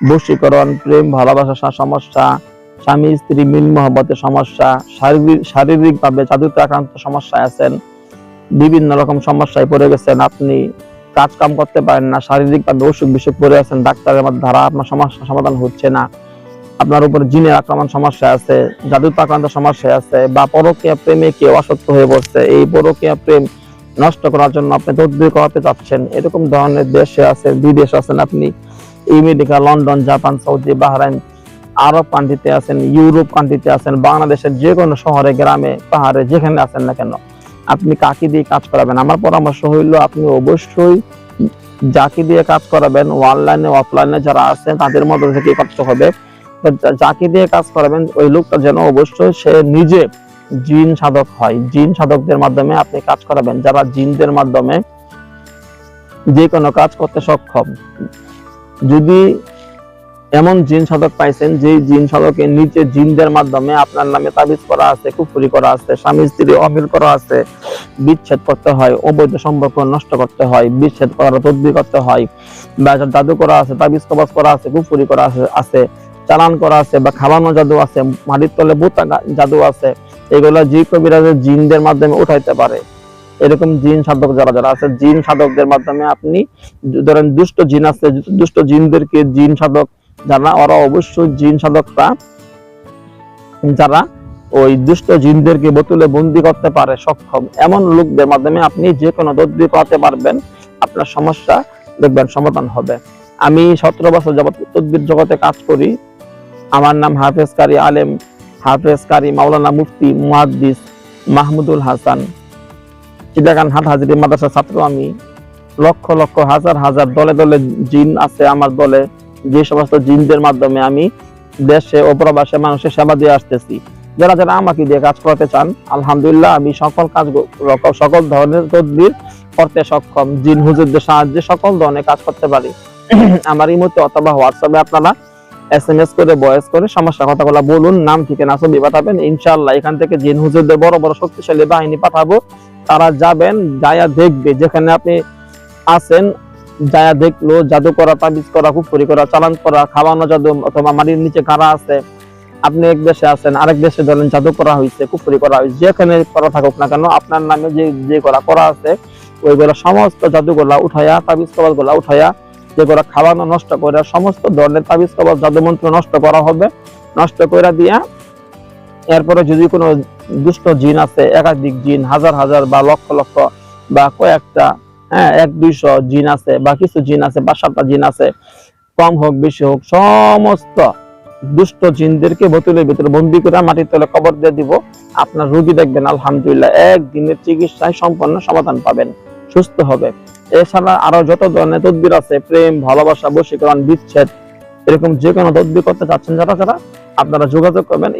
বশীকরণ, প্রেম ভালোবাসার সমস্যা, স্বামী স্ত্রী মিল মহব্বতের সমস্যা, শারীরিক ভাবে জাদুতে আক্রান্ত সমস্যায় আছেন, বিভিন্ন রকম সমস্যায় পড়ে গেছেন, আপনি কাজ কাম করতে পারেন না, শারীরিক ভাবে অসুখ বিসুখ পড়ে আছেন, ডাক্তারের দ্বারা আপনার সমস্যা সমাধান হচ্ছে না, আপনার উপর জিনের আক্রমণ সমস্যা আছে, জাদুতে আক্রান্ত সমস্যা আছে, বা পরকীয়া প্রেমে কেউ আসক্ত হয়ে পড়ছে, এই পরকীয়া প্রেম নষ্ট করার জন্য আপনি তদবির করাতে চাচ্ছেন, এরকম ধরনের দেশে আছেন, বিদেশে আছেন, আপনি America, London, Japan, Saudi, Bahrain, আরব কান্ট্রিতে আছেন, ইউরোপ কান্ট্রিতে আছেন, বাংলাদেশের যে কোনো শহরে, গ্রামে, পাহাড়ে, যেখানে আছেন না কেন, আপনি কাকে দিয়ে কাজ করাবেন? আমার পরামর্শ হইল আপনি অবশ্যই যাকে দিয়ে কাজ করাবেন, অনলাইনে অফলাইনে যারা আছেন তাদের মধ্যে থেকে করতে হবে। যাকে দিয়ে কাজ করাবেন ওই লোকটা যেন অবশ্যই সে নিজে জিন সাধক হয়। জিন সাধকদের মাধ্যমে আপনি কাজ করাবেন, যারা জিনদের মাধ্যমে যে কোনো কাজ করতে সক্ষম। যদি এমন জিন সাধক পাইছেন যে জিন সাধকের নিচে জিনদের মাধ্যমে আপনার নামে তাবিজ করা আছে, কুফরি করা আছে, স্বামী স্ত্রী অমিল করা আছে, বিচ্ছেদ করতে হয়, অবৈধ সম্পর্ক নষ্ট করতে হয়, বিচ্ছেদ করার তদবির করতে হয়, বা জাদু করা আছে, তাবিজ কবজ করা আছে, কুফরি করা আছে, চালান করা আছে, বা খাওয়ানো জাদু আছে, মাটির তলে বোতা জাদু আছে, এগুলো যে কবিরাজের জিনদের মাধ্যমে উঠাইতে পারে। এরকম জিন সাধক যারা যারা আছে, জিন সাধকদের মাধ্যমে আপনি ধরেন দুষ্ট জিন আছে, দুষ্ট জিনদেরকে জিন সাধক যারা, ওরা অবশ্যই জিন সাধকরা যারা ওই দুষ্ট জিনদেরকে বোতলে বন্দি করতে পারে সক্ষম, এমন লোকদের মাধ্যমে আপনি যে কোনো তদবির করাতে পারবেন, আপনার সমস্যা দেখবেন সমাধান হবে। আমি 17 বছর যাবত তদবির জগতে কাজ করি। আমার নাম হাফেজ কারি আলেম, হাফেজ কারি মাওলানা মুফতি মুহাদ্দিস মাহমুদুল হাসান। চিটাগাং হাট হাজিরি মাদ্রাসার ছাত্র আমি। লক্ষ লক্ষ হাজার হাজার দলে দলে জিন আছে আমার দলে, যে সমস্ত জিনদের মাধ্যমে আমি দেশে ও প্রবাসে মানুষের সেবা দিয়ে আসতেছি। যারা যারা আমাকে দিয়ে কাজ করাতে চান, আলহামদুলিল্লাহ আমি সকল ধরনের তদবির করতে সক্ষম। জিন হুজুরদের সাহায্যে সকল ধরনের কাজ করতে পারি। আমার ইমোতে অথবা হোয়াটসঅ্যাপে আপনারা SMS করে, ভয়েস করে সমস্যা কথাগুলো বলুন, নাম ঠিকানা ছবি পাঠাবেন। ইনশাআল্লাহ এখান থেকে জিন হুজুরদের বড় বড় শক্তিশালী বাহিনী পাঠাবো, তারা যাবেন, যায়া দেখবে যেখানে আপনি আছেন, যায়া দেখলো জাদু করা, তাবিজ করা, কুফরি করা, চালান করা, খাওয়ানো জাদু, অথবা মাটির নিচে গাড়া আছে, আপনি এক দেশে আছেন, আরেক দেশে ধরেন জাদু করা হয়েছে, কুফরি করা হয়েছে, যেখানে করা থাকুক না কেন, আপনার নামে যে করা আছে ওইগুলো সমস্ত জাদুগুলা উঠাইয়া, তাবিজ কবজ গুলা উঠাইয়া, যেগুলো খাওয়ানো নষ্ট করে, সমস্ত ধরনের তাবিজ কবজ জাদু মন্ত্র নষ্ট করা হবে। নষ্ট করে দিয়া এরপরে যদি কোনো দুষ্ট জিন আছে, একাধিক জিন, হাজার হাজার বা লক্ষ লক্ষ বা কয়েকটা, 100-200 জিন আছে, বা কিছু জিন আছে, 5-7টা জিন আছে, কম হোক বেশি হোক, সমস্ত দুষ্ট জিনদেরকে বোতলের ভিতরে বন্দি করে মাটির তলে কবর দিয়ে দিব। আপনার রোগী দেখবেন আলহামদুলিল্লাহ একদিনের চিকিৎসায় সম্পূর্ণ সমাধান পাবেন, সুস্থ হবে। এছাড়া আরো যত ধরনের তদবির আছে, প্রেম ভালোবাসা, বশীকরণ, বিচ্ছেদ, এরকম যে কোনো তদবির করতে চাচ্ছেন যারা যারা, আপনারা যোগাযোগ করবেন।